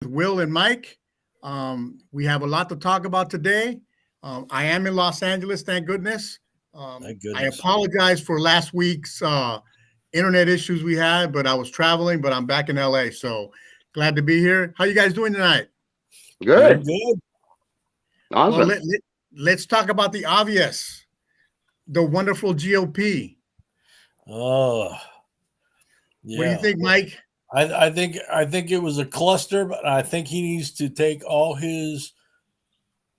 Will and Mike. We have a lot to talk about today. I am in Los Angeles, thank goodness. Thank I goodness. apologize for last week's internet issues we had, but I was traveling, but I'm back in LA. So glad to be here. How you guys doing tonight? Good. Good. Awesome. Well, let's talk about the obvious, the wonderful GOP. Oh, yeah. What do you think, Mike? I think it was a cluster, but I think he needs to take all his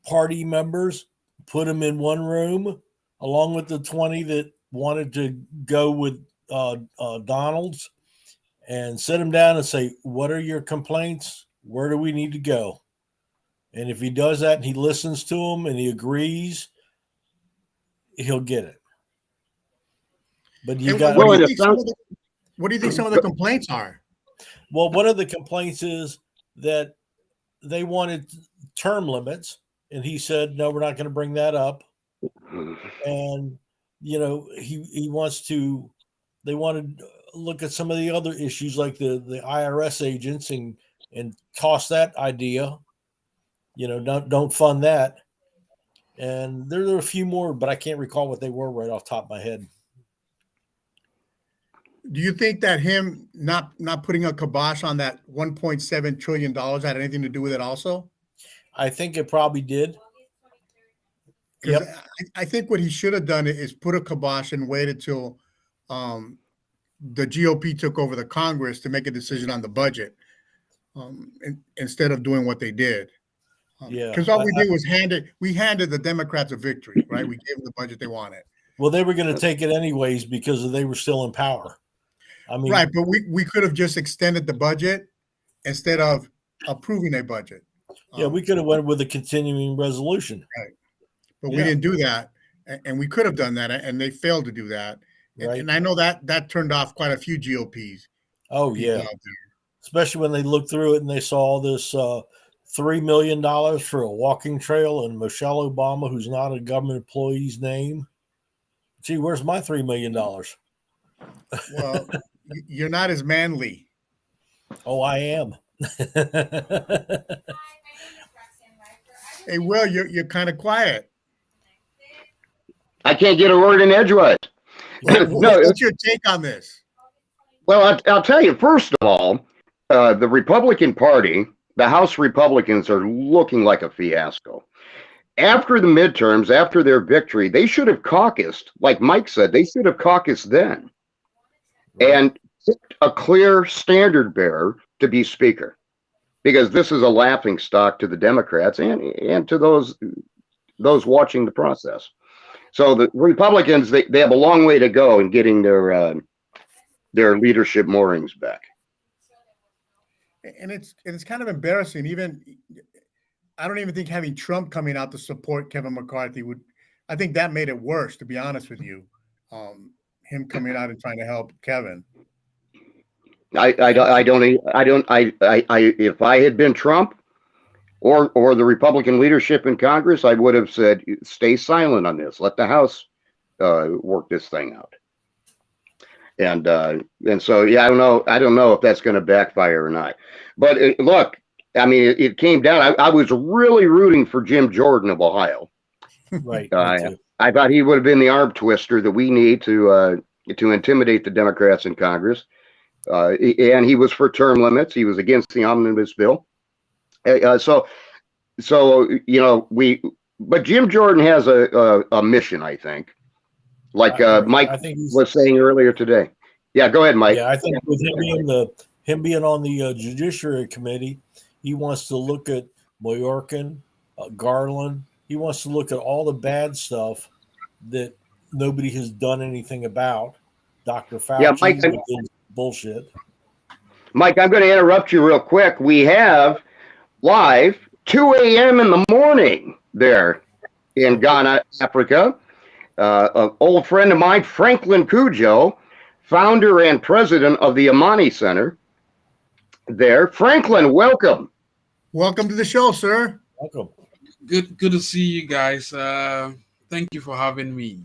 party members, put them in one room, along with the 20 that wanted to go with Donald's, and sit them down and say, "What are your complaints? Where do we need to go?" And if he does that and he listens to them and he agrees, he'll get it. But you got. What do you think some of the complaints are? Well, one of the complaints is that they wanted term limits, and he said, "No, we're not going to bring that up." And he wants to. They wanted to look at some of the other issues, like the IRS agents, and toss that idea. Don't fund that. And there are a few more, but I can't recall what they were right off the top of my head. Do you think that him not putting a kibosh on that $1.7 trillion had anything to do with it also? I think it probably did. Because I think what he should have done is put a kibosh and waited till the GOP took over the Congress to make a decision on the budget, instead of doing what they did. Because all we did was handed the Democrats a victory, right? We gave them the budget they wanted. Well, they were going to take it anyways because they were still in power. I mean, right, but we could have just extended the budget instead of approving a budget. Yeah, we could have went with a continuing resolution. Right, but we didn't do that, and we could have done that, and they failed to do that. Right. And I know that turned off quite a few GOPs. Oh yeah, especially when they looked through it and they saw this $3 million for a walking trail and Michelle Obama, who's not a government employee's name. Gee, where's my $3 million? Well, you're not as manly. Oh, I am. Hey, Will, you're kind of quiet. I can't get a word in edgewise. What's your take on this? Well, I'll tell you, first of all, the Republican Party, the House Republicans are looking like a fiasco. After the midterms, after their victory, they should have caucused, like Mike said, they should have caucused then and picked a clear standard bearer to be speaker, because this is a laughing stock to the Democrats and to those watching the process. So the Republicans, they have a long way to go in getting their leadership moorings back. And it's kind of embarrassing. Even I don't even think having Trump coming out to support Kevin McCarthy I think that made it worse, to be honest with you. Him coming out and trying to help Kevin. If I had been Trump or the Republican leadership in Congress, I would have said, stay silent on this. Let the House work this thing out. And so, yeah, I don't know if that's going to backfire or not. But look, I mean, it came down. I was really rooting for Jim Jordan of Ohio. Right. I thought he would have been the arm twister that we need to intimidate the Democrats in Congress. And he was for term limits. He was against the omnibus bill. But Jim Jordan has a mission, I think. Like Mike was saying earlier today. Yeah, go ahead, Mike. Yeah, I think with him being on the Judiciary Committee, he wants to look at Mayorkas, Garland. He wants to look at all the bad stuff that nobody has done anything about. Dr. Fauci, yeah, Mike, bullshit. Mike, I'm going to interrupt you real quick. We have live 2 a.m. in the morning there in Ghana, Africa. An old friend of mine, Franklin Cujo, founder and president of the Amani Center there. Franklin, welcome. Welcome to the show, sir. Welcome. Good to see you guys. Thank you for having me.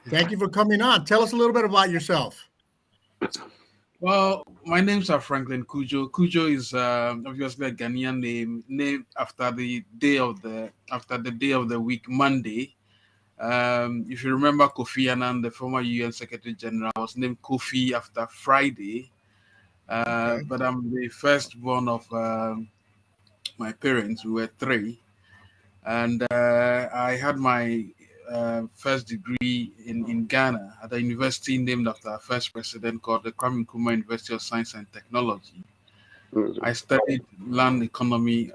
Thank you for coming on. Tell us a little bit about yourself. Well, my names are Franklin Kujo. Kujo is obviously a Ghanaian name, named after the day of the week, Monday. If you remember Kofi Annan, the former UN Secretary General, was named Kofi after Friday. Okay. But I'm the firstborn of my parents. We were three, and I had my first degree in Ghana at a university named after our first president called the Kwame Nkrumah University of Science and Technology. I studied land economy,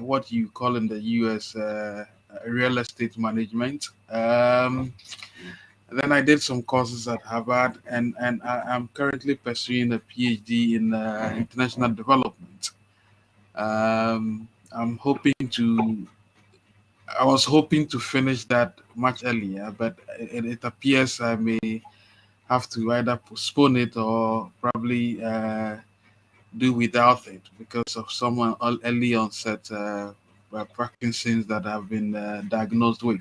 what you call in the US real estate management. Then I did some courses at Harvard, and I'm currently pursuing a PhD in international development. I'm hoping to. I was hoping to finish that much earlier, but it appears I may have to either postpone it or probably do without it because of some early onset Parkinson's that I've been diagnosed with.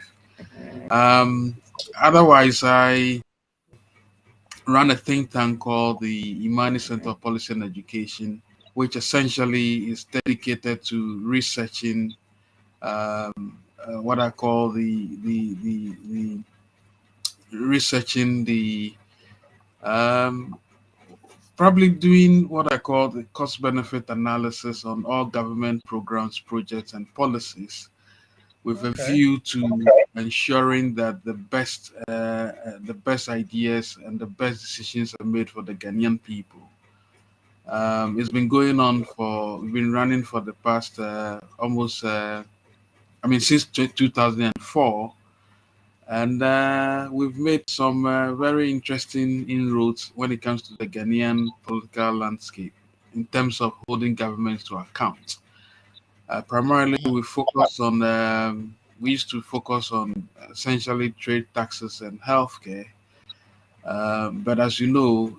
Um, Otherwise, I run a think tank called the Imani Center of Policy and Education, which essentially is dedicated to researching what I call the researching the um, probably doing what I call the cost benefit analysis on all government programs, projects, and policies with a Okay. view to ensuring that the best ideas and the best decisions are made for the Ghanaian people. It's been going on we've been running for the past almost, since 2004. And we've made some very interesting inroads when it comes to the Ghanaian political landscape in terms of holding governments to account. Primarily, we used to focus on essentially trade taxes and healthcare. But as you know,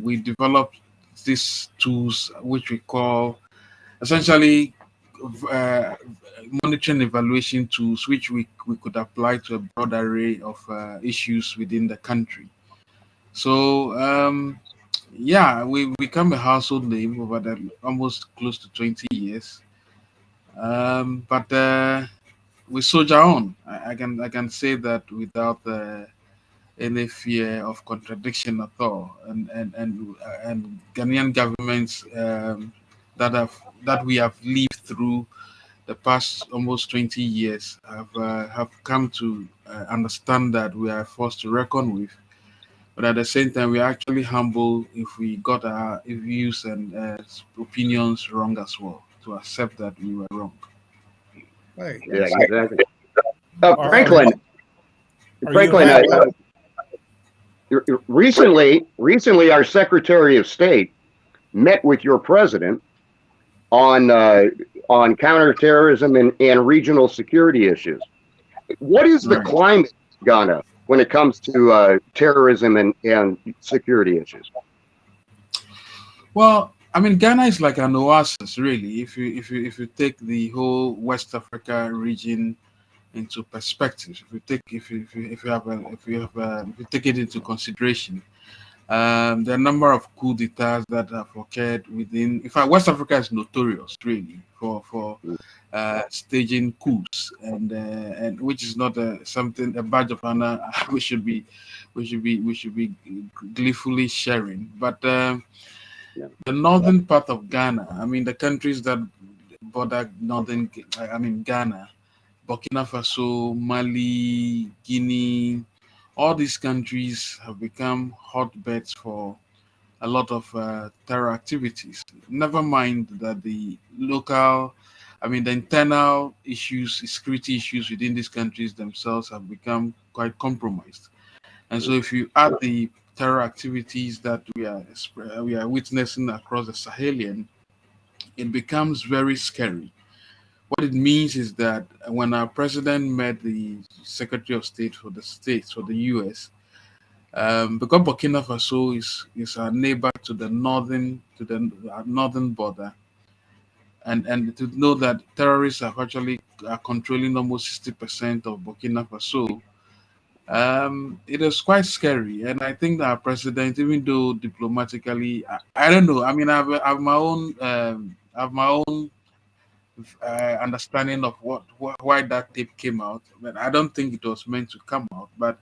we developed these tools which we call essentially uh, monitoring evaluation tools, which we could apply to a broad array of issues within the country. So, yeah, we become a household name over the almost close to 20 years. But we soldier on. I can say that without any fear of contradiction at all. And Ghanaian governments that have that we have lived through the past almost 20 years have come to understand that we are forced to reckon with. But at the same time, we are actually humble if we got our views and opinions wrong as well, to accept that we were wrong. Right. Yeah, exactly. Are, are Franklin, you are you Franklin, happy? recently, our Secretary of State met with your president on counterterrorism and regional security issues. What is the Right. climate, Ghana, when it comes to terrorism and security issues? Well, Ghana is like an oasis, really. If you take the whole West Africa region into perspective, if you take it into consideration, there are a number of coup d'etats that have occurred within. In fact, West Africa is notorious, really, for staging coups, and which is not a badge of honor we should be gleefully sharing. But Yeah. the northern part of Ghana, the countries that border Ghana, Burkina Faso, Mali, Guinea, all these countries have become hotbeds for a lot of terror activities. Never mind that the internal issues, security issues within these countries themselves have become quite compromised. And so, if you add the terror activities that we are witnessing across the Sahelian, it becomes very scary. What it means is that when our president met the Secretary of State for the states for the U.S., because Burkina Faso is our neighbor to the northern border, and to know that terrorists are controlling almost 60% of Burkina Faso, It is quite scary, and I think that our president, even though diplomatically, I don't know. I mean, I have my own, understanding of why that tape came out, but I don't think it was meant to come out. But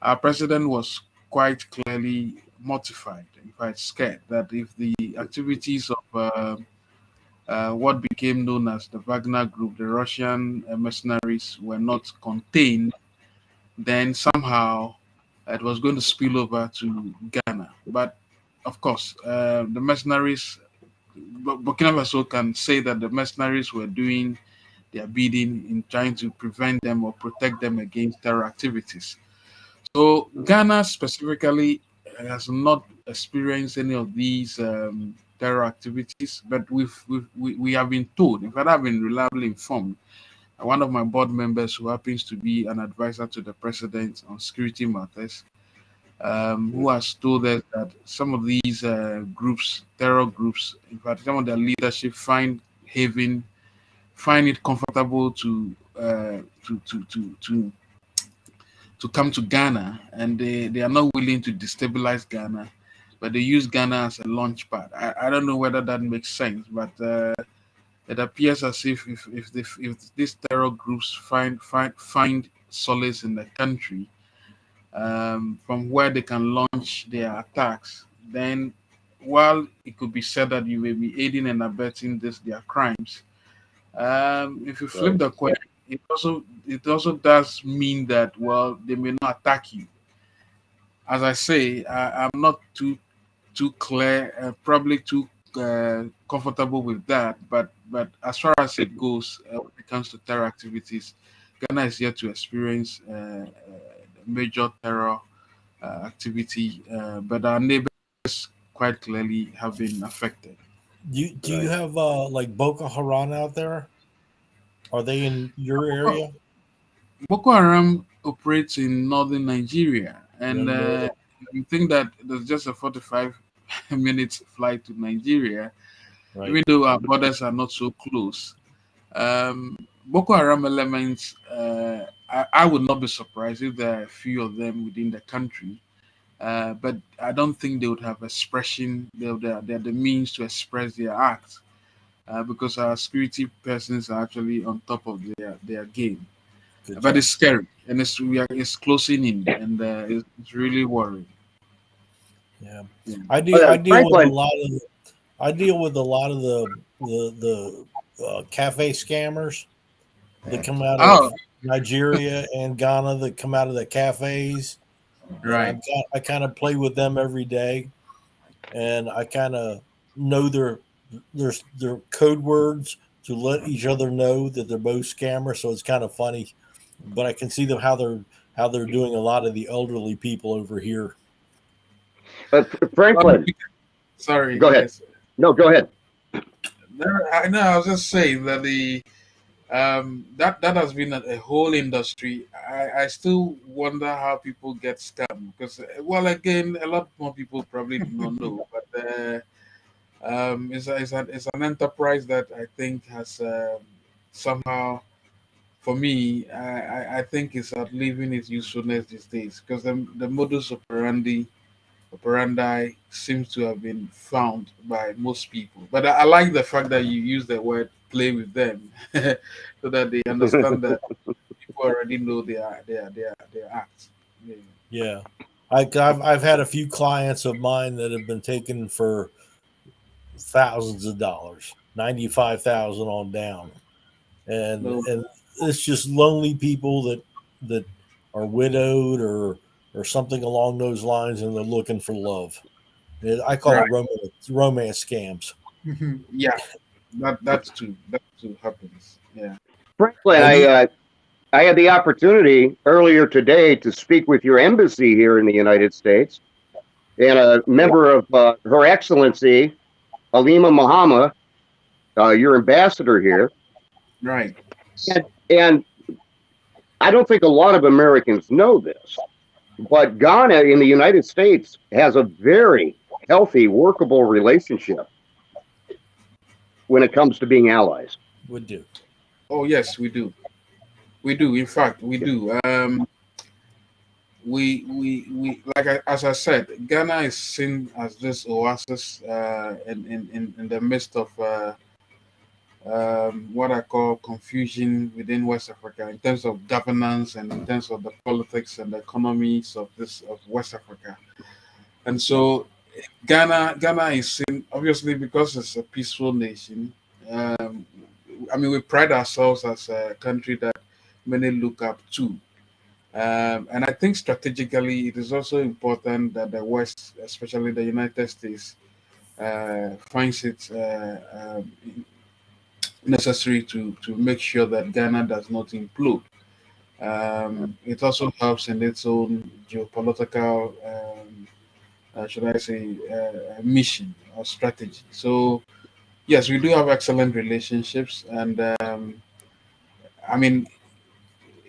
our president was quite clearly mortified, in fact, scared that if the activities of what became known as the Wagner Group, the Russian mercenaries, were not contained, then somehow it was going to spill over to Ghana. But of course, the mercenaries, Burkina Faso can say that the mercenaries were doing their bidding in trying to prevent them or protect them against terror activities. So Ghana specifically has not experienced any of these terror activities, but we have been told, in fact, I've been reliably informed. One of my board members, who happens to be an advisor to the president on security matters, who has told us that some of these groups, terror groups, in fact, some of their leadership find it comfortable to come to Ghana, and they are not willing to destabilize Ghana, but they use Ghana as a launch pad. I don't know whether that makes sense, but it appears as if these terror groups find solace in the country, from where they can launch their attacks, then while it could be said that you may be aiding and abetting their crimes, if you flip Right. the coin, it also does mean that, well, they may not attack you. As I say, I'm not too clear, probably too comfortable with that. But as far as it goes, when it comes to terror activities, Ghana is yet to experience major terror activity, but our neighbors quite clearly have been affected. Do you Right. have like Boko Haram out there? Are they in your area? Boko Haram operates in northern Nigeria, and In northern, you think that there's just a 45 minutes flight to Nigeria, right? even though our borders are not so close. Boko Haram elements, I would not be surprised if there are a few of them within the country, but I don't think they would have expression, they're the means to express their acts, because our security persons are actually on top of their game. Good But job. it's scary, and it's closing in, and it's really worrying. Yeah, Yeah. I deal with a Franklin. lot of I deal with a lot of the cafe scammers that come out of Oh, Nigeria and Ghana, that come out of the cafes, and right. I kind of play with them every day, and I kind of know their code words to let each other know that they're both scammers. So it's kind of funny, but I can see them how they're doing a lot of the elderly people over here. Well, Franklin, sorry. go ahead. Yes. No, go ahead. I know. I was just saying that that has been a whole industry. I still wonder how people get scammed, because, well, again, a lot more people probably do not know, but it's an enterprise that I think has, somehow, for me, I think it's outliving its usefulness these days, because the modus operandi seems to have been found by most people. But I like the fact that you use the word "play with them," so that they understand that people already know their acts. Yeah. Yeah, I've had a few clients of mine that have been taken for thousands of dollars, 95,000 on down, and No, and it's just lonely people that are widowed or something along those lines, and they're looking for love. I call right. it romance scams. Mhm. Yeah, that too happens. Yeah. Franklin, Have you? I had the opportunity earlier today to speak with your embassy here in the United States, and a member of Her Excellency Halima Muhammad, your ambassador here, Right. and I don't think a lot of Americans know this, but Ghana in the United States has a very healthy, workable relationship when it comes to being allies. Would do. Oh yes, we do. We do. In fact, we do. as I said, Ghana is seen as this oasis in the midst of what I call confusion within West Africa in terms of governance and in terms of the politics and the economies of West Africa. And so Ghana is seen, obviously, because it's a peaceful nation. Um, I mean, we pride ourselves as a country that many look up to. And I think strategically, it is also important that the West, especially the United States, finds it necessary to make sure that Ghana does not implode. It also helps in its own geopolitical, should I say, mission or strategy. So, yes, we do have excellent relationships. And I mean,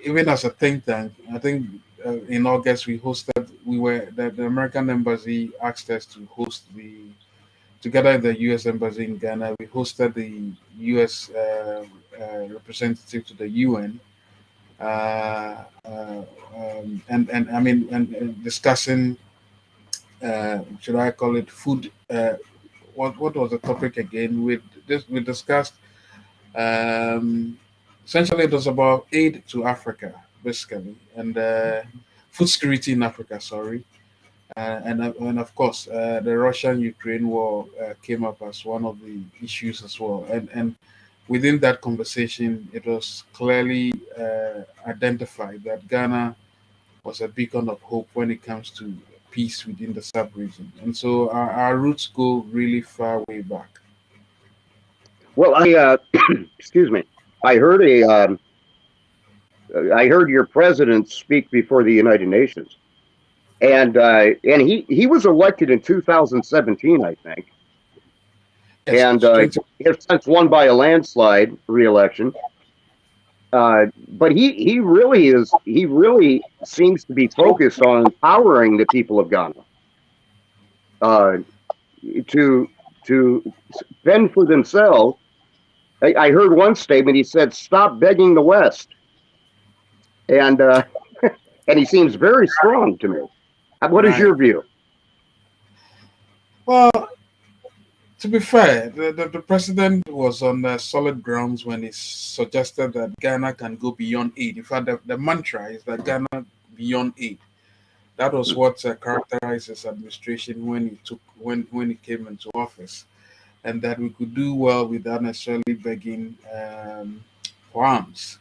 even as a think tank, I think in August the American embassy asked us to host together in the U.S. embassy in Ghana, we hosted the U.S. Representative to the UN, and I mean, and discussing, should I call it food? What was the topic again? We discussed, um, essentially it was about aid to Africa, basically, and food security in Africa. Sorry, and of course, the Russian-Ukraine war came up as one of the issues as well. And within that conversation, it was clearly identified that Ghana was a beacon of hope when it comes to peace within the sub-region. And so our roots go really far way back. Well, excuse me. I heard I heard your president speak before the United Nations, and he was elected in 2017, I think, Yes, and it's has since won by a landslide re-election. But he really seems to be focused on empowering the people of Ghana to fend for themselves. I heard one statement. He said, "Stop begging the West," and and he seems very strong to me. What is your view? Well, to be fair, the president was on solid grounds when he suggested that Ghana can go beyond aid. In fact, the mantra is that Ghana beyond aid. That was what characterized his administration when he came into office, and that we could do well without necessarily begging for arms.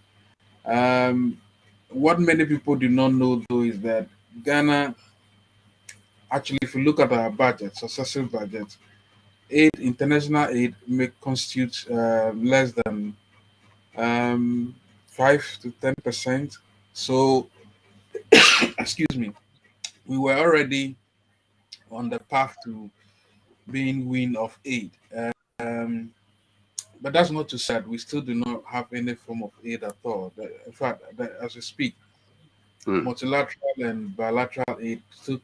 Um, what many people do not know, though, is that Ghana, actually, if you look at our budget, successive budgets, international aid may constitute less than 5 to 10%. So, excuse me, we were already on the path to being wean of aid. Um, but that's not to say that we still do not have any form of aid at all. In fact, as we speak, multilateral and bilateral aid still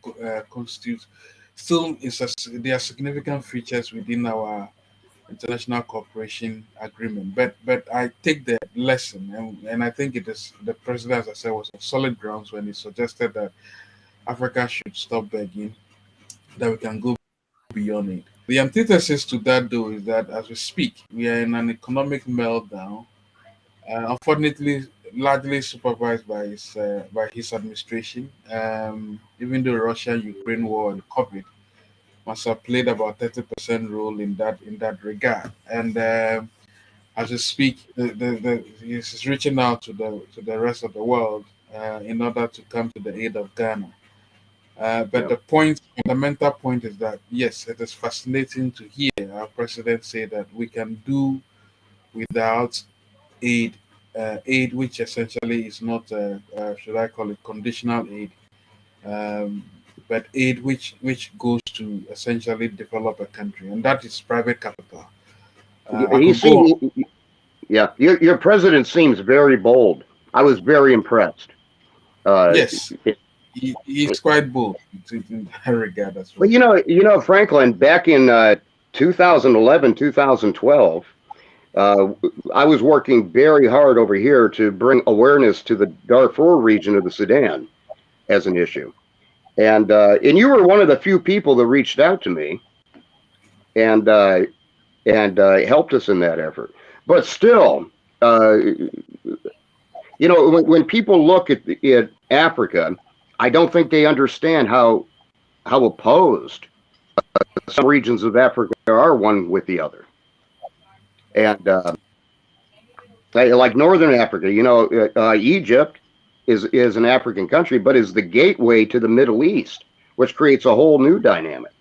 constitute, there are significant features within our international cooperation agreement. But I take the lesson, and I think it is the president, as I said, was on solid grounds when he suggested that Africa should stop begging, that we can go beyond it. The antithesis to that, though, is that as we speak, we are in an economic meltdown, unfortunately, largely supervised by his administration. Even though Russia-Ukraine war and COVID must have played about 30% role in that regard. And as we speak, he's reaching out to the rest of the world in order to come to the aid of Ghana. But the fundamental point is that yes, it is fascinating to hear our president say that we can do without aid, aid which essentially is not, should I call it, conditional aid, um, but aid which goes to essentially develop a country, and that is private capital. Yeah, your president seems very bold. I was very impressed. Yes, he's quite bold in that regard as well. Well, Franklin, back in 2011, 2012, I was working very hard over here to bring awareness to the Darfur region of the Sudan. as an issue. And you were one of the few people that reached out to me and helped us in that effort. But still, when people look at Africa, I don't think they understand how opposed some regions of Africa are one with the other. And like Northern Africa, Egypt is an African country, but is the gateway to the Middle East, which creates a whole new dynamic.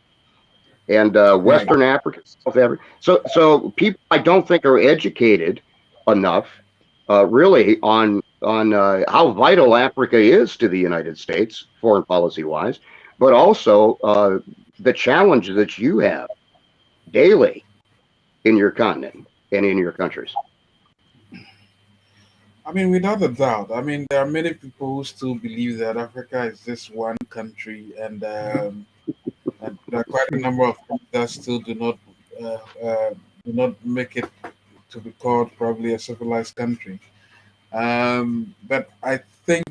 And Western Africa, South Africa. So people, I don't think, are educated enough, really, on how vital Africa is to the United States, foreign policy wise, but also the challenges that you have daily in your continent and in your countries. I mean, without a doubt. I mean, there are many people who still believe that Africa is just one country, and there are quite a number of people that still do not make it to be called probably a civilized country. But I think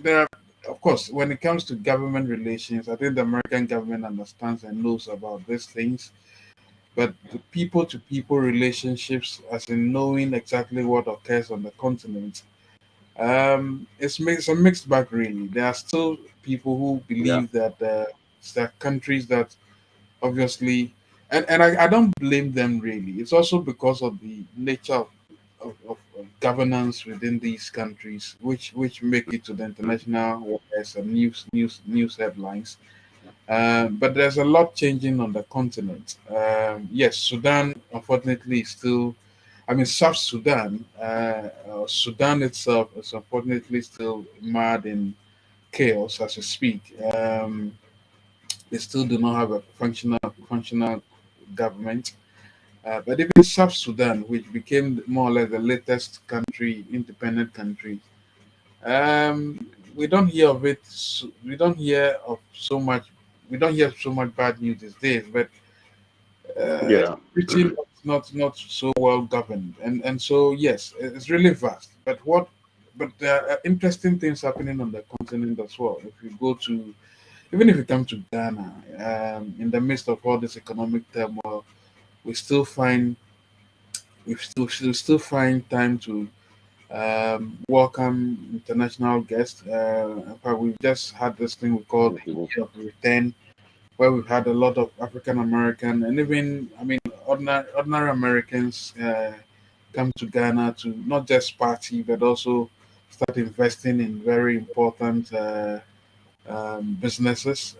there are, of course, when it comes to government relations, I think the American government understands and knows about these things. But the people to people relationships, as in knowing exactly what occurs on the continent, it's a mixed bag, really. There are still people who believe that there are countries that obviously, and I don't blame them really. It's also because of the nature of governance within these countries, which make it to the international waters and news headlines. But there's a lot changing on the continent. Yes, Sudan, unfortunately, is still. I mean, South Sudan, Sudan itself is unfortunately still mad in chaos as we speak. They still do not have a functional government. But even South Sudan, which became more or less the latest independent country, we don't hear of it. We don't hear of so much. We don't hear so much bad news these days. But pretty not so well governed, and so yes, it's really vast. But there are interesting things happening on the continent as well. If you go to, even if you come to Ghana, in the midst of all this economic turmoil, we still find we still find time to welcome international guests. In fact, we've just had this thing we call the Year of Return, where we've had a lot of African American and even, I mean, ordinary Americans come to Ghana to not just party, but also start investing in very important businesses.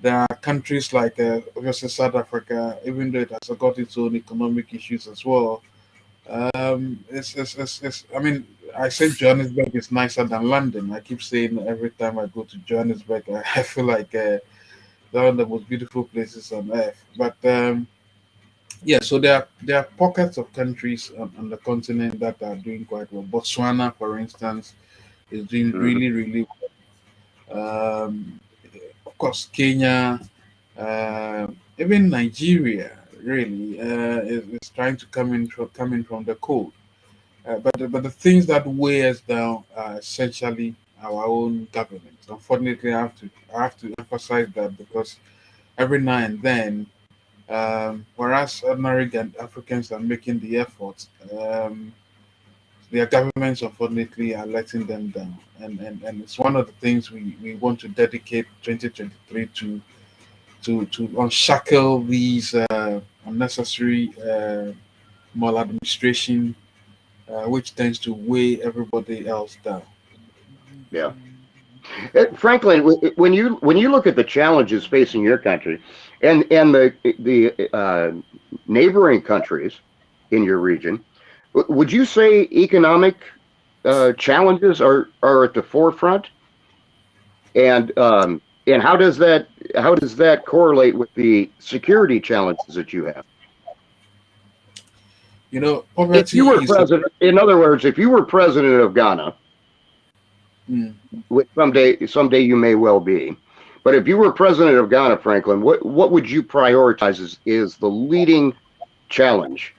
There are countries like, obviously, South Africa, even though it has got its own economic issues as well. I mean, I say Johannesburg is nicer than London. I keep saying every time I go to Johannesburg, I feel like they're one of the most beautiful places on earth. But yeah, so there are pockets of countries on the continent that are doing quite well. Botswana, for instance, is doing really well. Of course, Kenya, even Nigeria, really is trying to come in from the cold. But the things that weigh us down are essentially our own government. Unfortunately, I have to emphasize that because every now and then, whereas ordinary Africans are making the effort, their governments unfortunately are letting them down, and it's one of the things we want to dedicate 2023 to unshackle these unnecessary maladministration, which tends to weigh everybody else down. Yeah. Franklin, when you look at the challenges facing your country and the neighboring countries in your region, would you say economic challenges are at the forefront? And how does that correlate with the security challenges that you have? You know, poverty. If you were president, in other words, if you were president of Ghana, which someday you may well be, but if you were president of Ghana, Franklin, what would you prioritize is the leading challenge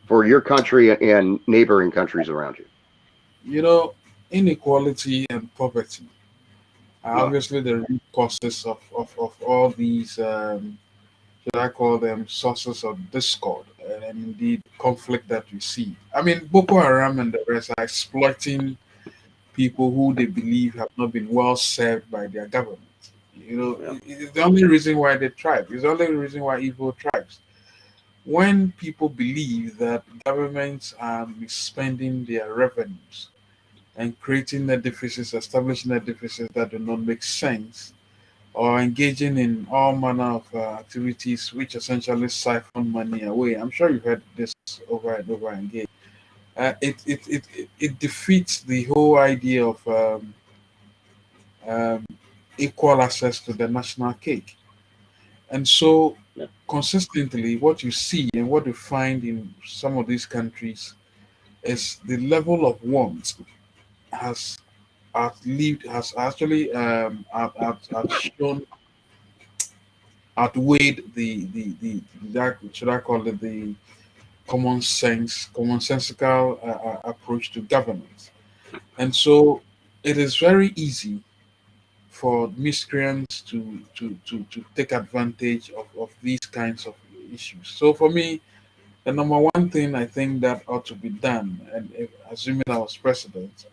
for your country and neighboring countries around you? You know, inequality and poverty are Yeah. obviously the root causes of all these, should I call them, sources of discord and indeed conflict that we see. I mean, Boko Haram and the rest are exploiting people who they believe have not been well served by their government. You know, Yeah. it's the only reason why they thrive. It's the only reason why evil thrives. When people believe that governments are misspending their revenues and creating edifices, establishing edifices that do not make sense, or engaging in all manner of activities which essentially siphon money away. I'm sure you've heard this over and over again. It defeats the whole idea of um, equal access to the national cake. And so, Yeah. consistently, what you see and what you find in some of these countries is the level of want has has actually shown outweighed that, should I call it, the commonsensical approach to governance. And so it is very easy for miscreants to take advantage of these kinds of issues. So for me, the number one thing I think that ought to be done, and assuming I was president,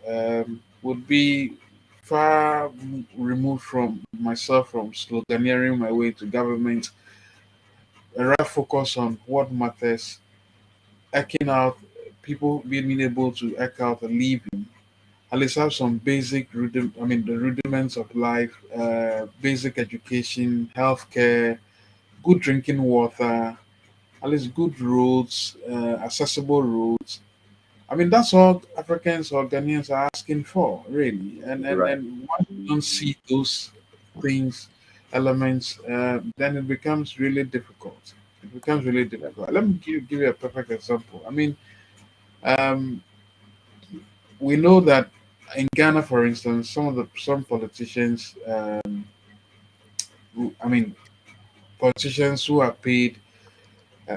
would be far removed from myself from sloganeering my way to government, a right focus on what matters, eking out people being able to eke out a living, at least have some basic the rudiments of life, basic education, healthcare, good drinking water, at least good roads, accessible roads. I mean, that's all Africans or Ghanaians are asking for, really. Right. And once you don't see those things, elements, then it becomes really difficult. It becomes really Yeah. difficult. Let me give you a perfect example. I mean, um, we know that in Ghana, for instance, some politicians, I mean, politicians who are paid.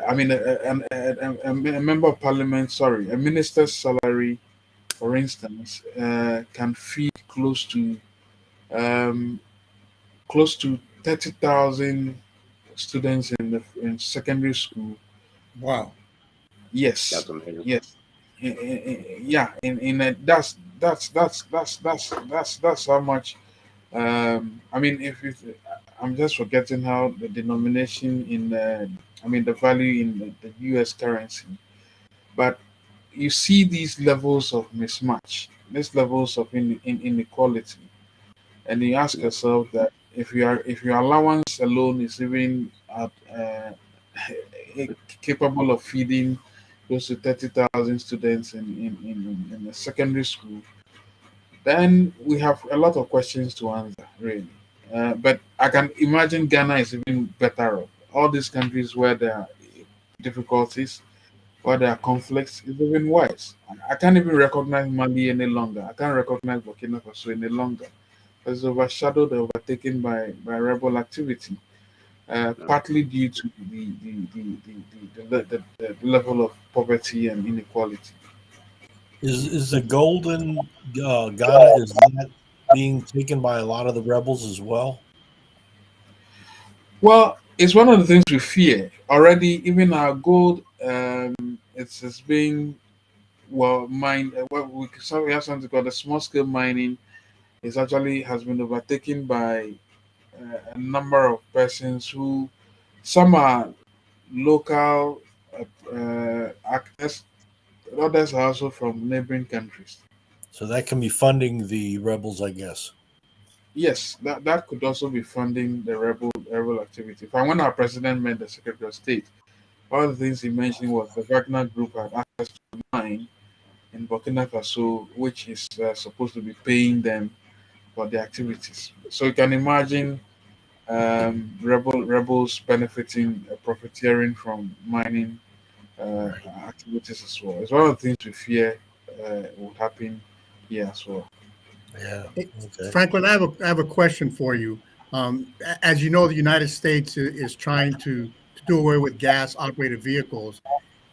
I mean, a member of parliament, sorry, a minister's salary, for instance, can feed um, close to 30,000 students in secondary school. Wow. Yes, That's amazing. yes, yeah. That's how much. I mean, if I'm just forgetting how the denomination in, I mean, the value in the U.S. currency, but you see these levels of mismatch, these levels of inequality, and you ask Yeah. yourself that if your allowance alone is even capable of feeding close to 30,000 students in a secondary school, then we have a lot of questions to answer, really. But I can imagine Ghana is even better off. All these countries where there are difficulties, where there are conflicts, is even worse. I can't even recognize Mali any longer. I can't recognize Burkina Faso any longer. It's overshadowed, overtaken by rebel activity, Yeah. partly due to the level of poverty and inequality. Is the golden Ghana, is that being taken by a lot of the rebels as well? Well, it's one of the things we fear already. Even our gold, it's being mined. We have something called the small scale mining. Is actually has been overtaken by a number of persons who, some are local actors, others are also from neighboring countries. So that can be funding the rebels, I guess. Yes, that could also be funding the rebel activity. If I when our president met the Secretary of State, one of the things he mentioned was the Wagner Group had access to mine in Burkina Faso, which is supposed to be paying them for their activities. So you can imagine rebels benefiting, profiteering from mining Right. activities as well. It's one of the things we fear will happen here as well. Yeah. Hey, Okay. Franklin, I have a question for you. As you know, the United States is trying to do away with gas operated vehicles,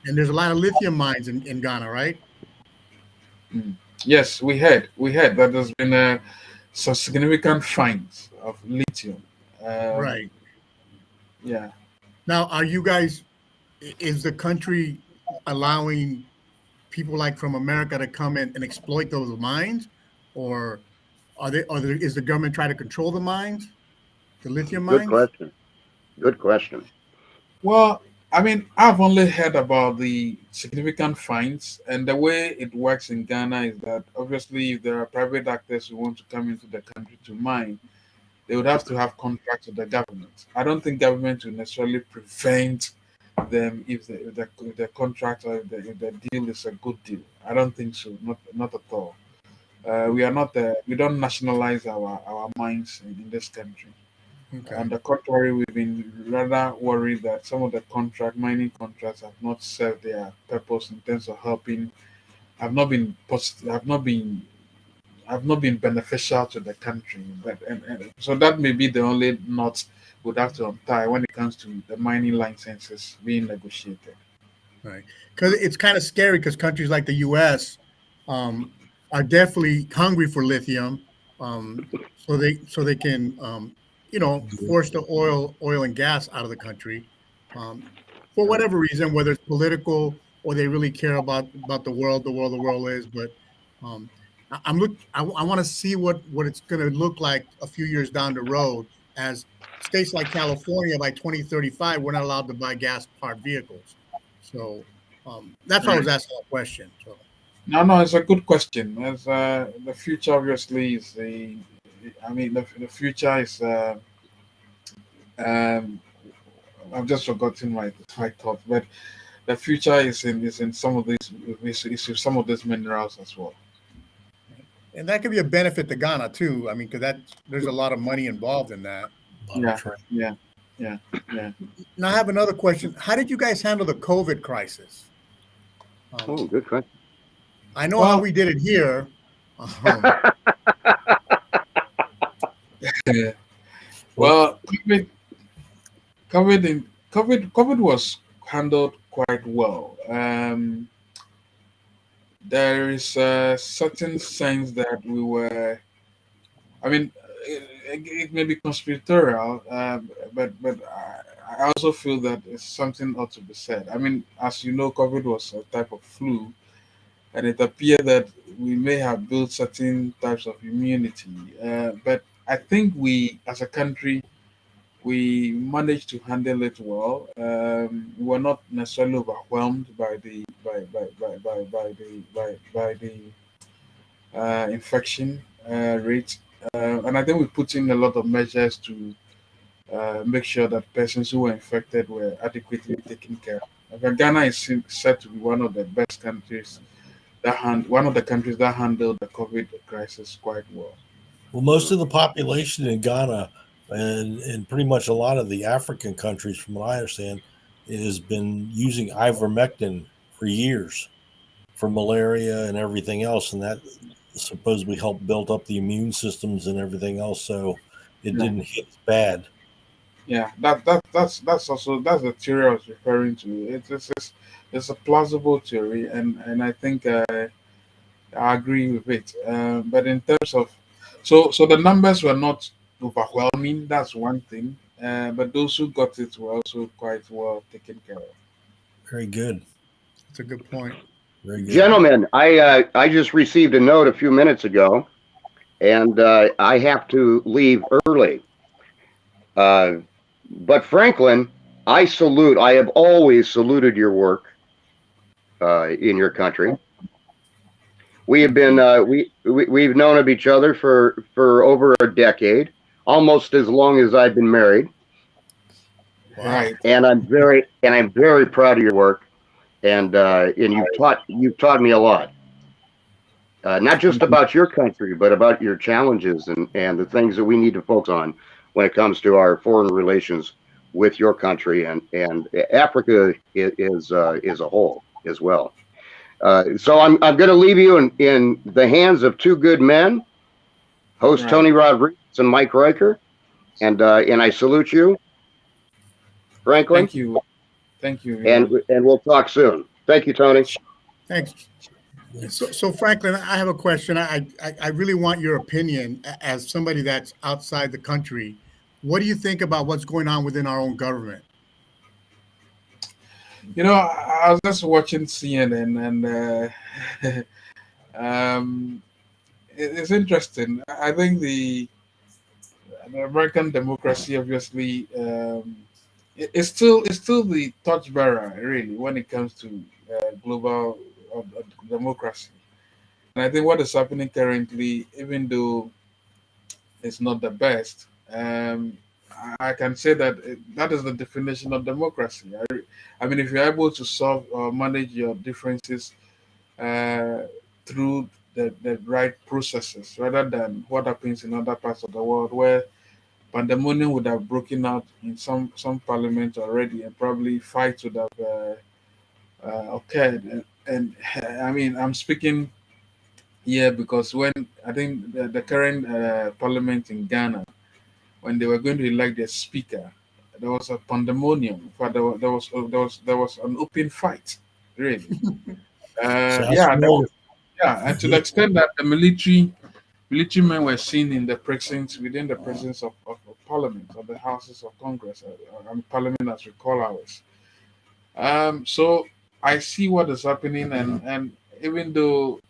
and there's a lot of lithium mines in Ghana, right? Mm. Yes, we had that there's been some significant finds of lithium. Right. Um, yeah. Now, are you guys, is the country allowing people like from America to come in and exploit those mines? Or is the government trying to control the mines, the lithium Good mines? question. Good question. Well, I mean, I've only heard about the significant fines, and the way it works in Ghana is that obviously, if there are private actors who want to come into the country to mine, they would have to have contracts with the government. I don't think government will necessarily prevent them if the contract or if the deal is a good deal. I don't think so. Not at all. We are not. We don't nationalize our mines in this country. On Okay. the contrary, we've been rather worried that some of the mining contracts have not served their purpose in terms of helping, have not been positive, have not been beneficial to the country. And so that may be the only knot we'd have to untie when it comes to the mining licenses being negotiated. Right. Because it's kind of scary because countries like the US um, are definitely hungry for lithium. So they can force the oil and gas out of the country um, for whatever reason, whether it's political or they really care about the world is. But I'm I want to see what it's going to look like a few years down the road as states like California by 2035 we're not allowed to buy gas powered vehicles. So that's why I was Right. asking that question. So No, no, it's a good question. As the future obviously is I mean, the future is. Um, I've just forgotten my thought, but the future is in some of these is with some of these minerals as well. and that could be a benefit to Ghana too. I mean, because there's a lot of money involved in that. Yeah, yeah, yeah, yeah. Now I have another question. How did you guys handle the COVID crisis? Oh, Um, good question. I know how Well, we did it here. Um, yeah. Well, Well, COVID was handled quite well. There is a certain sense that we were. I mean, it may be conspiratorial, but I also feel that it's something ought to be said. I mean, as you know, COVID was a type of flu, and it appeared that we may have built certain types of immunity. But I think we, as a country, we managed to handle it well. We were not necessarily overwhelmed by the infection rate, and I think we put in a lot of measures to make sure that persons who were infected were adequately taken care of. And Ghana is said to be one of the best countries one of the countries that handled the COVID crisis quite well. most of the population in Ghana and pretty much a lot of the African countries, from what I understand, has been using ivermectin for years for malaria and everything else, and that supposedly helped build up the immune systems and everything else, so it Yeah, didn't hit as bad. yeah. That's also that's the theory I was referring to. It's a plausible theory, and I think I agree with it. But in terms of so the numbers were not overwhelming. That's one thing. But those who got it were also quite well taken care of. Very good. that's a good point. Very good. Gentlemen, I just received a note a few minutes ago, and I have to leave early. Uh, but Franklin, I salute. I have always saluted your work in your country. We have been we've known of each other for over a decade, almost as long as I've been married. Wow. Right. And I'm very proud of your work, and you've taught me a lot. Not just about your country, but about your challenges and the things that we need to focus on when it comes to our foreign relations with your country and Africa is a whole as well. So I'm going to leave you in the hands of two good men, host Right. Tony Rodriguez and Mike Riker, and I salute you, Franklin, Thank you. Thank you. and we'll talk soon. Thank you, Tony. Thanks. So Franklin, I have a question. I really want your opinion as somebody that's outside the country. What do you think about what's going on within our own government? I was just watching CNN, and it's interesting. I think the American democracy, obviously, it's still the torchbearer, really, when it comes to global democracy. And I think what is happening currently, even though it's not the best, I can say that that is the definition of democracy. I mean, if you're able to solve or manage your differences uh, through the right processes, rather than what happens in other parts of the world where pandemonium would have broken out in some parliament already, and probably fights would have occurred. And I mean, I'm speaking here because when I think the current parliament in Ghana, when they were going to elect their speaker, there was a pandemonium. But there was an open fight, really. Sounds Yeah, familiar. and to the extent that the military men were seen in the precincts, within the presence of Parliament, of the Houses of Congress, and Parliament as we call ours. So I see what is happening, and even though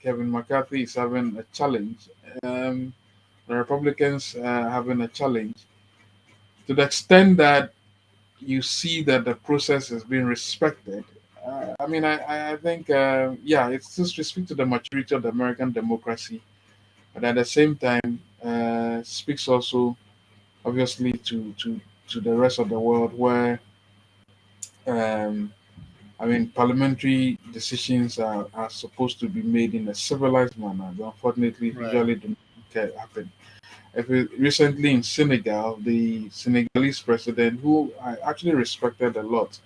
Kevin McCarthy is having a challenge, the Republicans having a challenge, to the extent that you see that the process is being respected. I mean, I think, yeah, it's just speak to the maturity of the American democracy, but at the same time, speaks also obviously to the rest of the world where, um, I mean, parliamentary decisions are supposed to be made in a civilized manner, but unfortunately, it Right. usually don't happen. If recently in Senegal, the Senegalese president, who I actually respected a lot,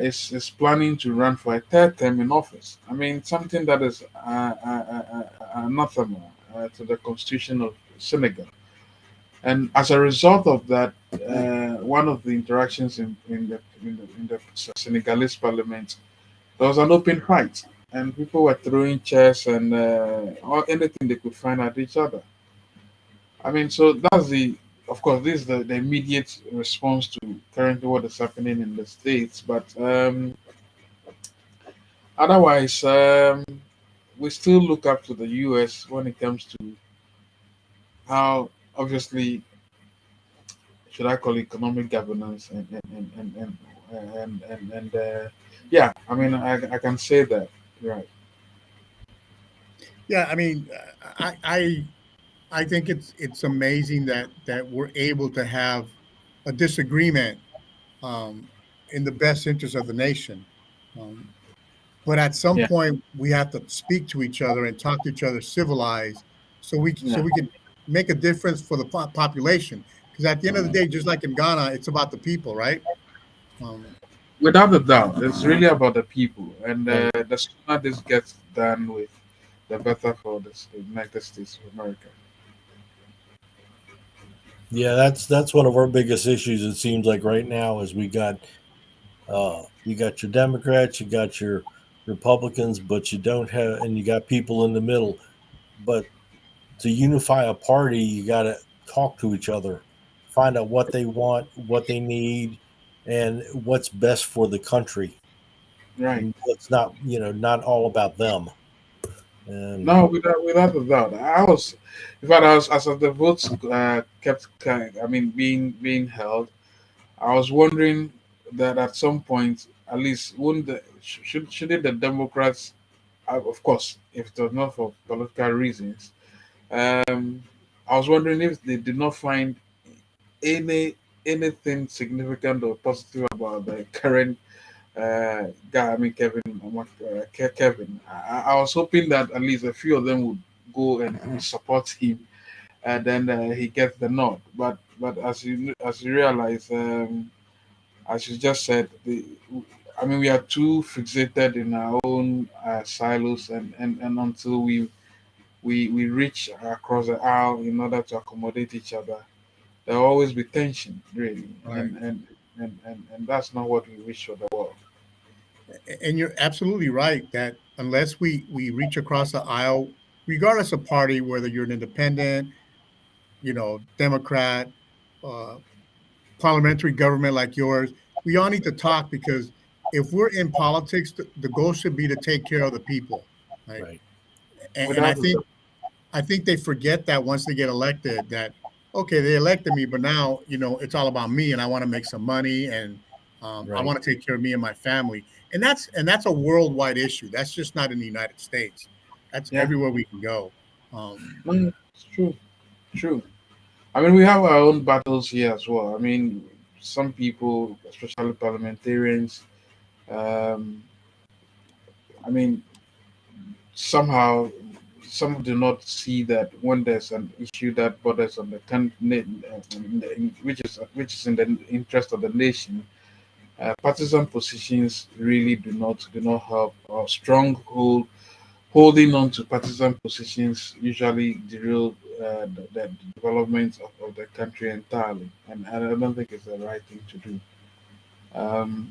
is planning to run for a third term in office. I mean, something that is anathema to the constitution of Senegal. And as a result of that, one of the interactions in the Senegalese parliament, there was an open fight, and people were throwing chairs and or anything they could find at each other. I mean, so that's of course, this is the immediate response to currently what is happening in the states. But otherwise, we still look up to the U.S. when it comes to how, obviously, should I call it economic governance and yeah, I mean, I can say that, right. Yeah, I mean, I think it's amazing that we're able to have a disagreement um, in the best interest of the nation. Um, but at some Yeah, point, we have to speak to each other and talk to each other civilized, so yeah, we can make a difference for the population. Because at the end of the day, just like in Ghana, it's about the people, right? Um, without a doubt, it's really about the people, and right. the sooner this gets done with, the better for the United States of America. Yeah, that's one of our biggest issues. It seems like right now is we got you got your Democrats, you got your Republicans, but you don't have, and you got people in the middle. But to unify a party, you got to talk to each other, find out what they want, what they need, and what's best for the country. Right. And it's not, not all about them. And No, without a doubt. In fact, as the votes kept, I mean, being held, I was wondering that at some point, at least, wouldn't shouldn't the Democrats, of course, if it was not for political reasons, um, I was wondering if they did not find any anything significant or positive about the current guy. I mean, Kevin. I was hoping that at least a few of them would go and support him, and then he gets the nod. But as you realize, as you just said, I mean, we are too fixated in our own silos, and until we reach across the aisle in order to accommodate each other, there will always be tension, really, Right. and that's not what we wish for the world. And you're absolutely right that unless we reach across the aisle, regardless of party, whether you're an independent, Democrat, uh, parliamentary government like yours, we all need to talk because if we're in politics, the goal should be to take care of the people, right? Right. And Without a doubt. I think they forget that once they get elected, that okay, they elected me, but now it's all about me, and I want to make some money, and I Right. want to take care of me and my family, and that's a worldwide issue. That's just not in the United States. That's Yeah, everywhere we can go. no, it's true. True. I mean, we have our own battles here as well. I mean, some people, especially parliamentarians, um, I mean, somehow some do not see that when there's an issue that borders on the which is in the interest of the nation, partisan positions really do not help. Or holding on to partisan positions usually derail the development of the country entirely, and I don't think it's the right thing to do.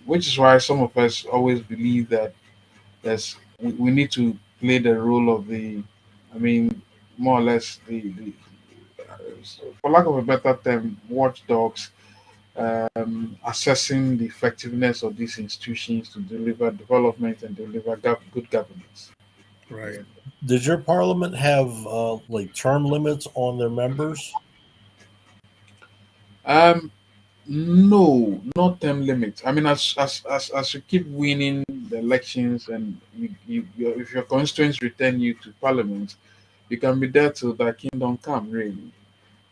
Which is why some of us always believe that we need to play the role of I mean, more or less for lack of a better term, watchdogs, assessing the effectiveness of these institutions to deliver development and deliver good governance. Right. Does your parliament have like term limits on their members? Um, no, not term limits. I mean, as you keep winning the elections and if your constituents return you to parliament, you can be there till the kingdom come, really.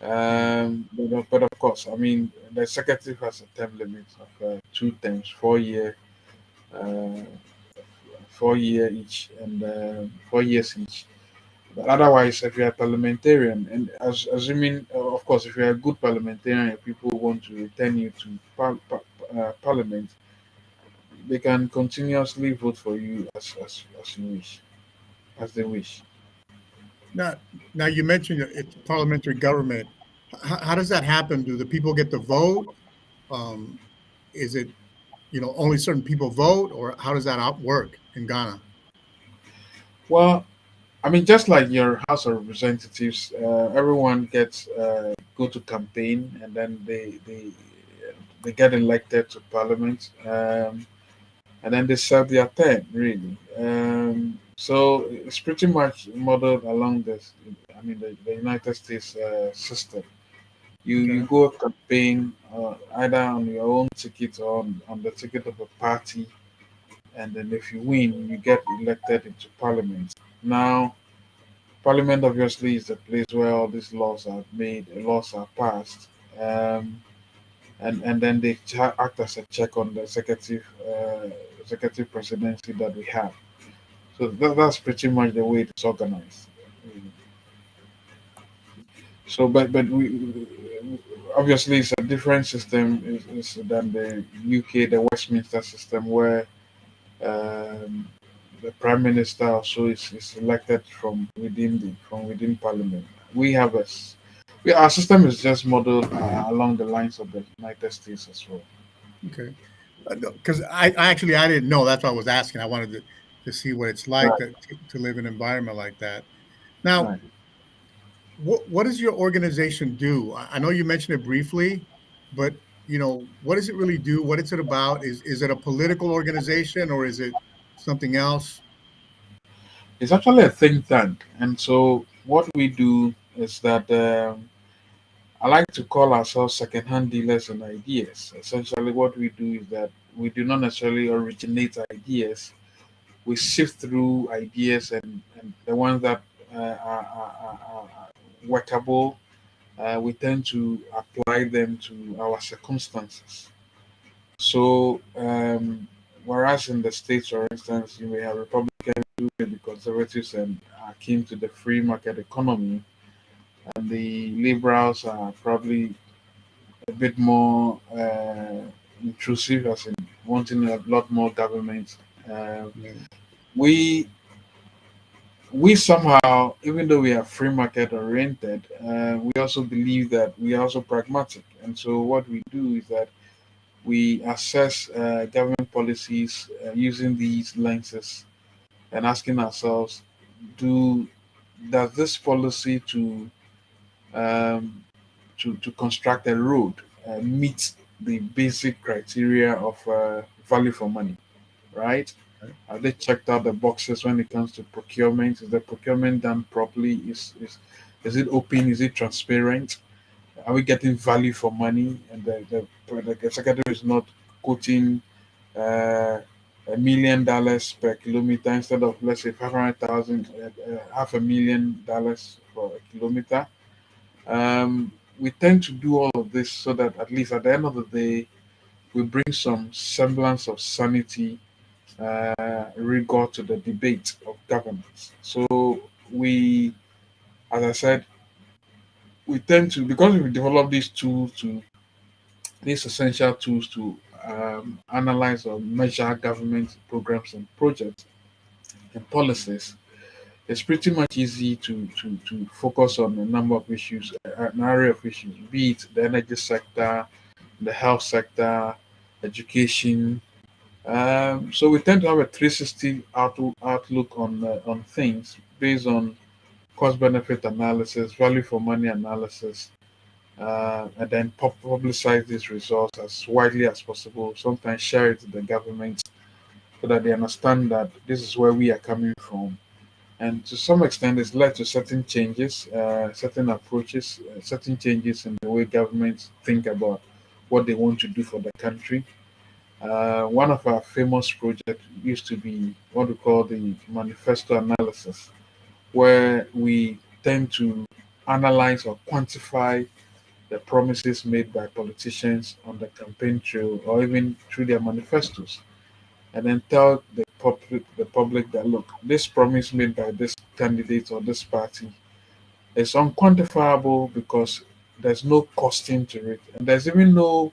Mm. But of course, I mean, the executive has a term limit of 2 terms, 4 year, uh, 4 year each, and 4 years each. But otherwise, if you're a parliamentarian, and assuming, of course, if you're a good parliamentarian, and people want to return you to parliament, they can continuously vote for you as you wish, as they wish. Now, now you mentioned it's parliamentary government. How does that happen? Do the people get to vote? Um, is it only certain people vote, or how does that work in Ghana? Well, I mean, just like your House of Representatives, everyone gets go to campaign, and then they get elected to Parliament, and then they serve their term. Really, so it's pretty much modeled along this. I mean, the United States system. You Okay. go campaign either on your own ticket or on the ticket of a party, and then if you win, you get elected into Parliament. Now Parliament obviously is the place where all these laws are made, laws are passed, and then they act as a check on the executive presidency that we have. So that's pretty much the way it's organized. So, but obviously it's a different system than the UK, the Westminster system, where um, the prime minister also is elected from within parliament. We have our system is just modeled along the lines of the United States as well. Okay. Because I didn't know. That's why I was asking. I wanted to see what it's like Right, to live in an environment like that. Now, right. what does your organization do? I know you mentioned it briefly, but what does it really do? What is it about? Is it a political organization or is it something else? It's actually a think tank, and so what we do is that I like to call ourselves second-hand dealers in ideas. Essentially, what we do is that we do not necessarily originate ideas. We sift through ideas, and the ones that are workable, we tend to apply them to our circumstances. So, whereas in the States, for instance, you may have Republicans who may be conservatives and are keen to the free market economy, and the liberals are probably a bit more intrusive, as in wanting a lot more government. Uh, Yeah. we we somehow, even though we are free market oriented, we also believe that we are also pragmatic. And so what we do is that we assess government policies using these lenses, and asking ourselves, does this policy um, to construct a road meet the basic criteria of value for money, right? Right. Have they checked out the boxes when it comes to procurement? Is the procurement done properly? Is it open? Is it transparent? Are we getting value for money? And the secretary is not quoting $1 million per kilometer instead of, let's say, 500,000, $500,000 for a kilometer. We tend to do all of this so that at least at the end of the day, we bring some semblance of sanity, rigor to the debate of governance. So we, as I said, we tend to, because we develop these essential tools to analyze or measure government programs and projects and policies. It's pretty much easy to focus on a number of issues, an area of issues, be it the energy sector, the health sector, education. So we tend to have a 360 outlook on things based on cost benefit analysis, value for money analysis, and then publicize these results as widely as possible. Sometimes share it to the government so that they understand that this is where we are coming from. And to some extent, it's led to certain changes, certain approaches, certain changes in the way governments think about what they want to do for the country. One of our famous projects used to be what we call the manifesto analysis, where we tend to analyze or quantify the promises made by politicians on the campaign trail or even through their manifestos, and then tell the public that, look, this promise made by this candidate or this party is unquantifiable because there's no costing to it, and there's even no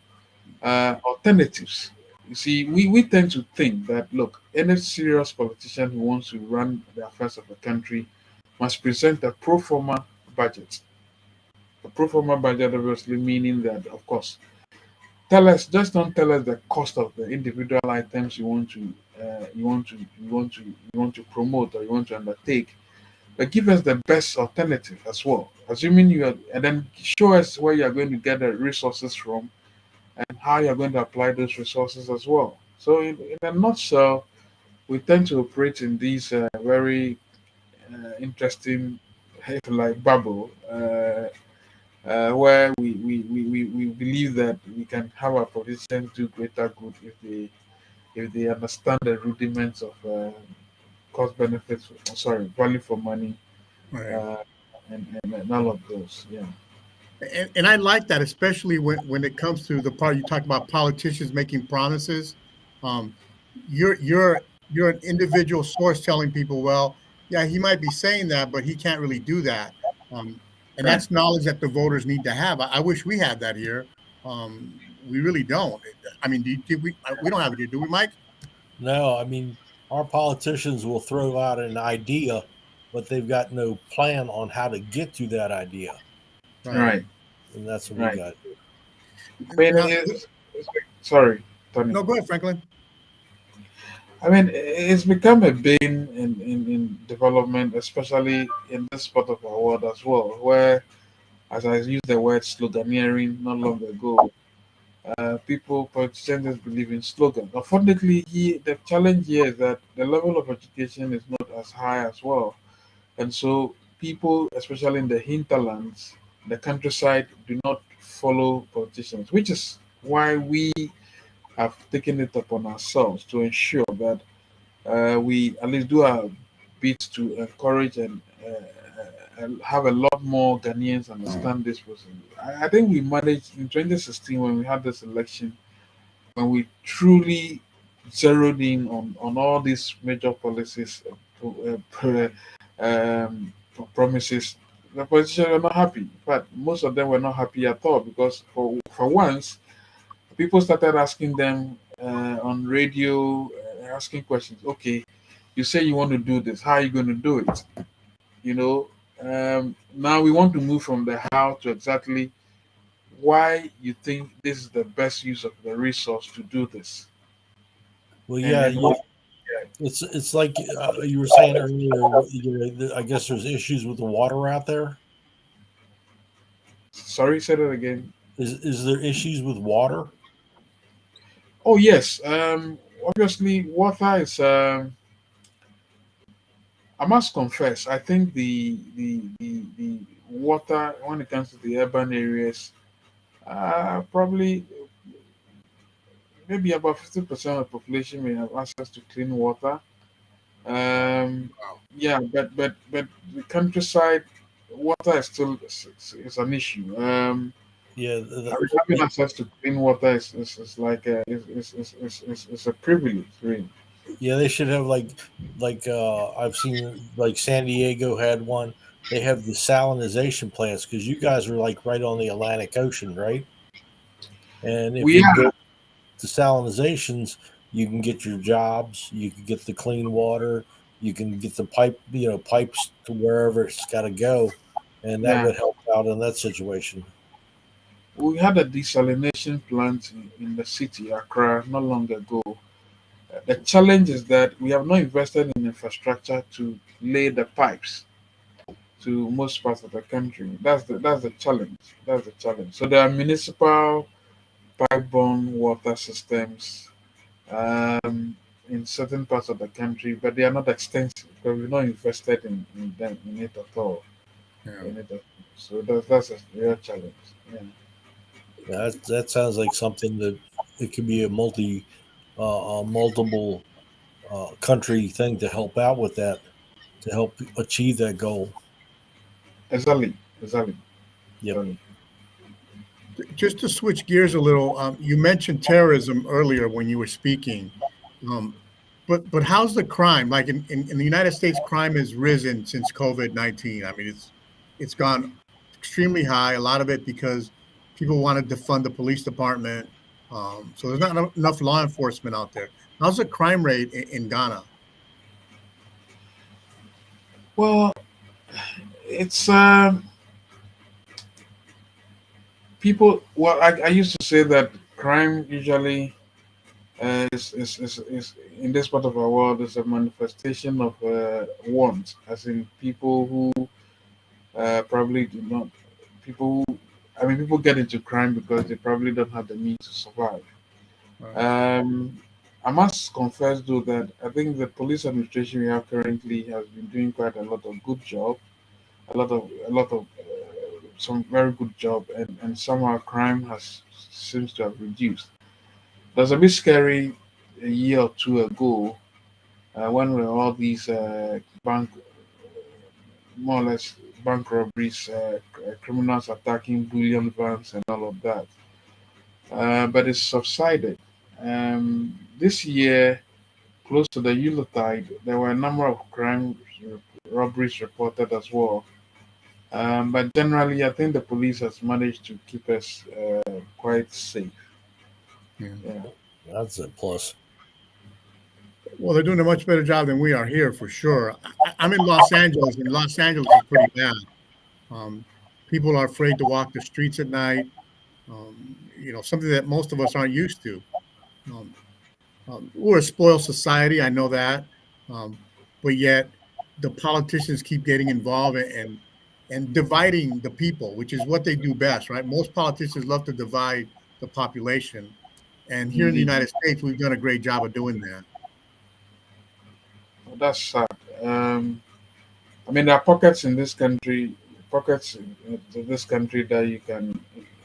alternatives. You see, we tend to think that, look, any serious politician who wants to run the affairs of the country must present a pro forma budget. A pro forma budget, obviously, meaning that, of course, just don't tell us the cost of the individual items you want to promote or you want to undertake, but give us the best alternative as well. Assuming you are, and then show us where you are going to get the resources from and how you are going to apply those resources as well. So, in a nutshell, we tend to operate in these very interesting, if you like, bubble. Where we believe that we can have our politicians do greater good if they understand the rudiments of cost benefits, sorry, value for money, Right. uh, and all of those. Yeah. And I like that, especially when it comes to the part you talked about politicians making promises. Um, you're an individual source telling people, well, yeah, he might be saying that, but he can't really do that. Um, and Right. that's knowledge that the voters need to have. I wish we had that here. We really don't. I mean, we don't have it here, do we, Mike? No, I mean, our politicians will throw out an idea, but they've got no plan on how to get to that idea. Right. Right. And that's what we Right. got. I mean, Now, sorry, Tony. no, go ahead, Franklin. I mean, it's become a bane in development, especially in this part of our world as well, where, as I used the word sloganeering not long ago, politicians just believe in slogans. Unfortunately, the challenge here is that the level of education is not as high as well. And so people, especially in the hinterlands, the countryside, do not follow politicians, which is why we have taken it upon ourselves to ensure that we at least do our bit to encourage and have a lot more Ghanaians understand this person. I think we managed in 2016 when we had this election, when we truly zeroed in on all these major policies, promises. The politicians were not happy. In fact, most of them were not happy at all because for once, people started asking them on radio, asking questions. Okay, you say you want to do this. How are you going to do it? You know. Now we want to move from the how to exactly why you think this is the best use of the resource to do this. Well, And, yeah, and what, It's like you were saying earlier. I guess there's issues with the water out there. Sorry, say that again. Is there issues with water? Oh yes. Obviously, water is. I must confess, I think the water when it comes to the urban areas, probably maybe about 50% of the population may have access to clean water. Um, yeah, but the countryside water is still is an issue. Yeah, Having access to clean water is like is a privilege, really. yeah. They should have like I've seen like San Diego had one. They have the salinization plants because you guys are like right on the Atlantic Ocean, right? And if We you are build the salinizations, you can get your jobs, you can get the clean water, you can get the pipes to wherever it's got to go, and that yeah. would help out in that situation. We had a desalination plant in the city, Accra, not long ago. The challenge is that we have not invested in infrastructure to lay the pipes to most parts of the country. That's the challenge. That's the challenge. So there are municipal pipe-borne water systems in certain parts of the country, but they are not extensive because we've not invested in them in it at all. Yeah. In it at all. So that's a real challenge. Yeah. That sounds like something that it could be a multiple country thing to help out with that, to help achieve that goal. Exactly. Exactly. Yep. Exactly. Just to switch gears a little, you mentioned terrorism earlier when you were speaking, um, but how's the crime? Like in the United States, crime has risen since COVID-19. I mean, it's gone extremely high. A lot of it because people wanted to defund the police department. So there's not enough law enforcement out there. How's the crime rate in Ghana? Well, it's people. Well, I used to say that crime usually is in this part of our world is a manifestation of want, as in people who probably do not. People who, I mean, people get into crime because they probably don't have the means to survive. Right. Um, I must confess though that I think the police administration we have currently has been doing quite a lot of good job, a lot of some very good job, and somehow crime has seems to have reduced. It was a bit scary a year or two ago when were all these bank, more or less bank robberies, criminals attacking bullion vans and all of that. But it's subsided. This year, close to the Yuletide, there were a number of crime robberies reported as well. But generally, I think the police has managed to keep us quite safe. Yeah. Yeah. That's a plus. Well, they're doing a much better job than we are here for sure. I'm in Los Angeles, and Los Angeles is pretty bad. Um, People are afraid to walk the streets at night. Something that most of us aren't used to. Um, we're a spoiled society, I know that, um, but yet the politicians keep getting involved and dividing the people, which is what they do best, right? Most politicians love to divide the population, and here in the Indeed. United States, we've done a great job of doing that. Well, that's sad. I mean, there are pockets in this country, pockets in this country that you can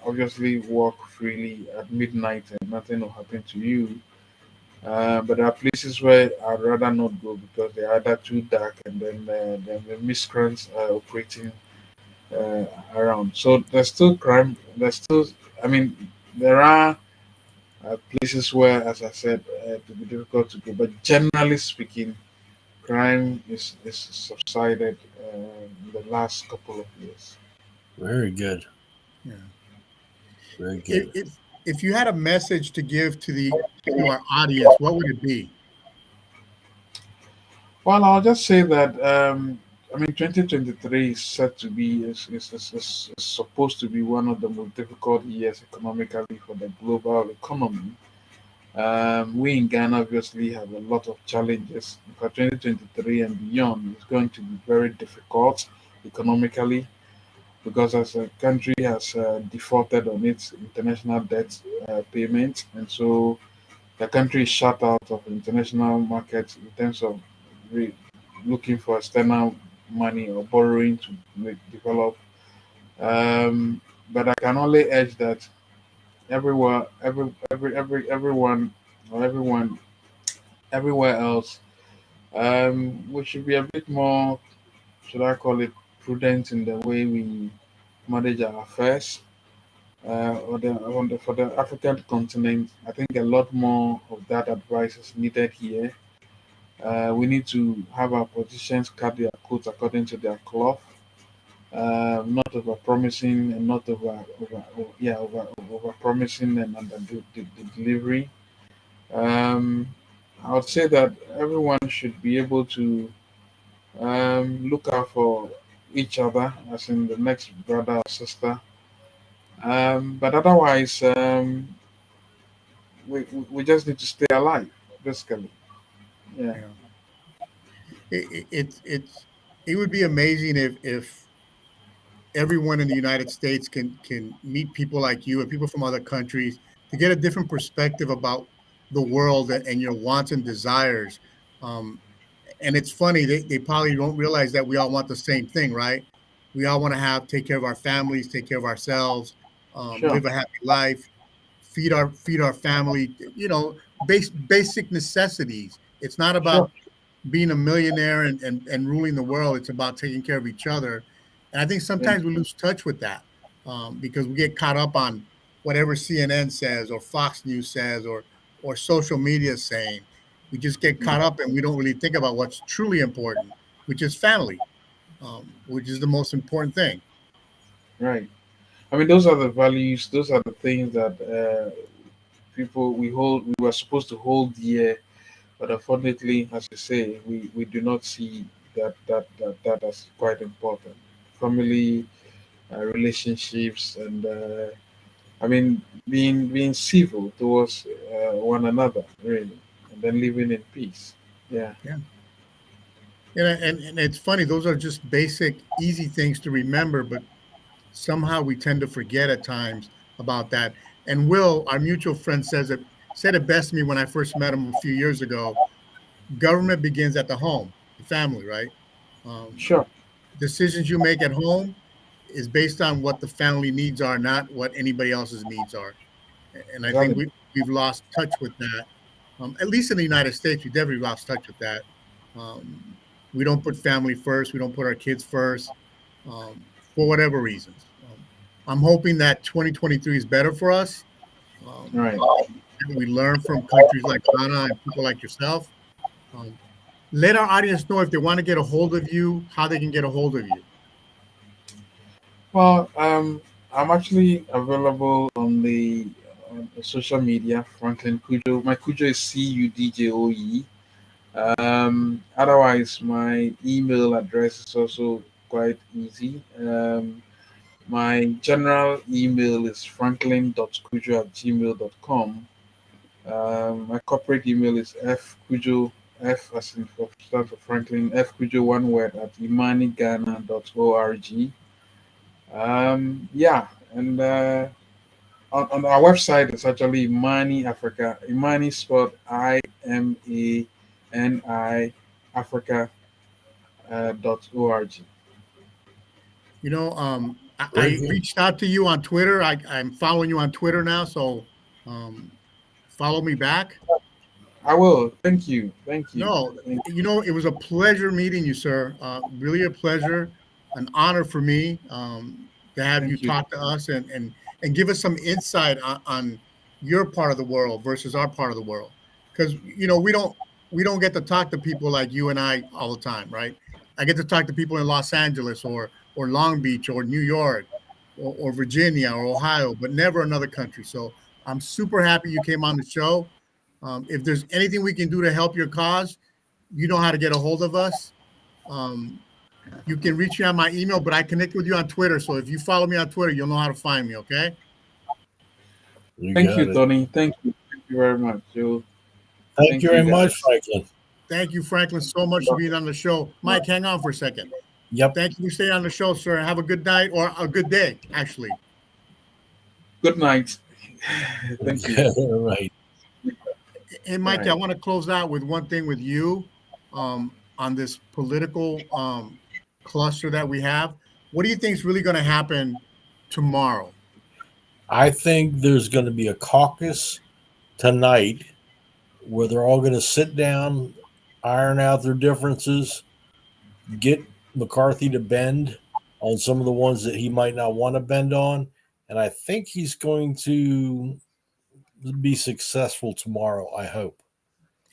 obviously walk freely at midnight and nothing will happen to you. But there are places where I'd rather not go because they're either too dark and then the miscreants are operating uh, around. So there's still crime. There's still, I mean, there are places where, as I said, it will be difficult to go. But generally speaking, crime is subsided in the last couple of years. Very good. Yeah. Very If, good. if if you had a message to give to our audience, what would it be? Well, I'll just say that I mean, 2023 is set to be is supposed to be one of the most difficult years economically for the global economy. We in Ghana obviously have a lot of challenges for 2023 and beyond. It's going to be very difficult economically because as a country has defaulted on its international debt payments, and so the country is shut out of international markets in terms of re- looking for external money or borrowing to develop. Um, but I can only urge that everyone, or everywhere else, we should be a bit more, should I call it, prudent in the way we manage our affairs. For the African continent, I think a lot more of that advice is needed here. We need to have our politicians cut their coats according to their cloth, not over promising and not over promising and under the delivery. Um, I would say that everyone should be able to look out for each other, as in the next brother or sister. But otherwise, we just need to stay alive, basically. Yeah, Yeah. It's it would be amazing if everyone in the United States can meet people like you and people from other countries to get a different perspective about the world and your wants and desires. Um, and it's funny, they probably don't realize that we all want the same thing, right? We all want to have take care of our families, take care of ourselves, sure, live a happy life, feed our family, basic necessities. It's not sure. about being a millionaire and ruling the world. It's about taking care of each other. And I think Yeah, sometimes we lose touch with that, because we get caught up on whatever CNN says or Fox News says or social media is saying. We just get caught up and we don't really think about what's truly important, which is family, which is the most important thing. right. I mean, those are the values. Those are the things that people we were supposed to hold dear. But unfortunately, as you say, we do not see that as quite important. Family, relationships, and I mean, being civil towards one another, really, and then living in peace. Yeah, Yeah. And it's funny, those are just basic, easy things to remember, but somehow we tend to forget at times about that. And Will, our mutual friend, said it best to me when I first met him a few years ago. Government begins at the home, the family, right? Um, sure, Decisions you make at home is based on what the family needs are, not what anybody else's needs are. And I think exactly. we've lost touch with that. At least in the United States, we definitely lost touch with that. Um, we don't put family first. We don't put our kids first, for whatever reasons. I'm hoping that 2023 is better for us. Um, Right. we learn from countries like Ghana and people like yourself. Um, Let our audience know if they want to get a hold of you, how they can get a hold of you. Well, I'm actually available on the social media. Franklin Kujo. My Kujo is Cudjoe. Otherwise, my email address is also quite easy. My general email is franklin.kujo@gmail.com. My corporate email is fkujo, F as in for start for Franklin, fkujo one word at imanighana.org. Yeah, and on our website it's actually Imani Africa. Imani spelled IMANI Africa .org. I reached out to you on Twitter. I'm following you on Twitter now, so um, follow me back. I will. Thank you. Thank you. No, Thank it was a pleasure meeting you, sir. Really a pleasure, an honor for me, to have you thank you. talk to us and give us some insight on your part of the world versus our part of the world. Because we don't get to talk to people like you and I all the time, right? I get to talk to people in Los Angeles or Long Beach or New York or Virginia or Ohio, but never another country. So I'm super happy you came on the show. If there's anything we can do to help your cause, you know how to get a hold of us. Um, you can reach me on my email, but I connect with you on Twitter. So if you follow me on Twitter, you'll know how to find me. Okay. You Thank got you, it. Tony. Thank you. you very much. So, Thank you very much, guys. Franklin. Thank you, Franklin, so much for being on the show. Mike, hang on for a second. Yep. Thank you for staying on the show, sir. Have a good night or a good day, actually. Good night. Thank you. All right. And Mike, Right. I want to close out with one thing with you on this political cluster that we have. What do you think is really going to happen tomorrow? I think there's going to be a caucus tonight where they're all going to sit down, iron out their differences, get McCarthy to bend on some of the ones that he might not want to bend on. And I think he's going to be successful tomorrow, I hope.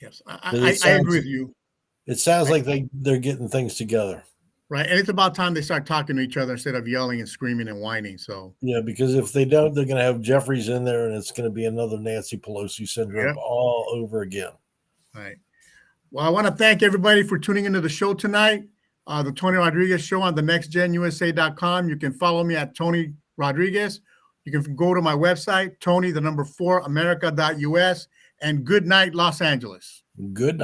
Yes, 'Cause I agree with you. It sounds like they're getting things together. Right. And it's about time they start talking to each other instead of yelling and screaming and whining. So, Yeah, because if they don't, they're going to have Jeffries in there and it's going to be another Nancy Pelosi syndrome Yep. all over again. all right. Well, I want to thank everybody for tuning into the show tonight. The Tony Rodriguez Show on the nextgenusa.com. You can follow me at Tony Rodriguez. You can go to my website, Tony, the number 4, America.us, and good night, Los Angeles. Good night.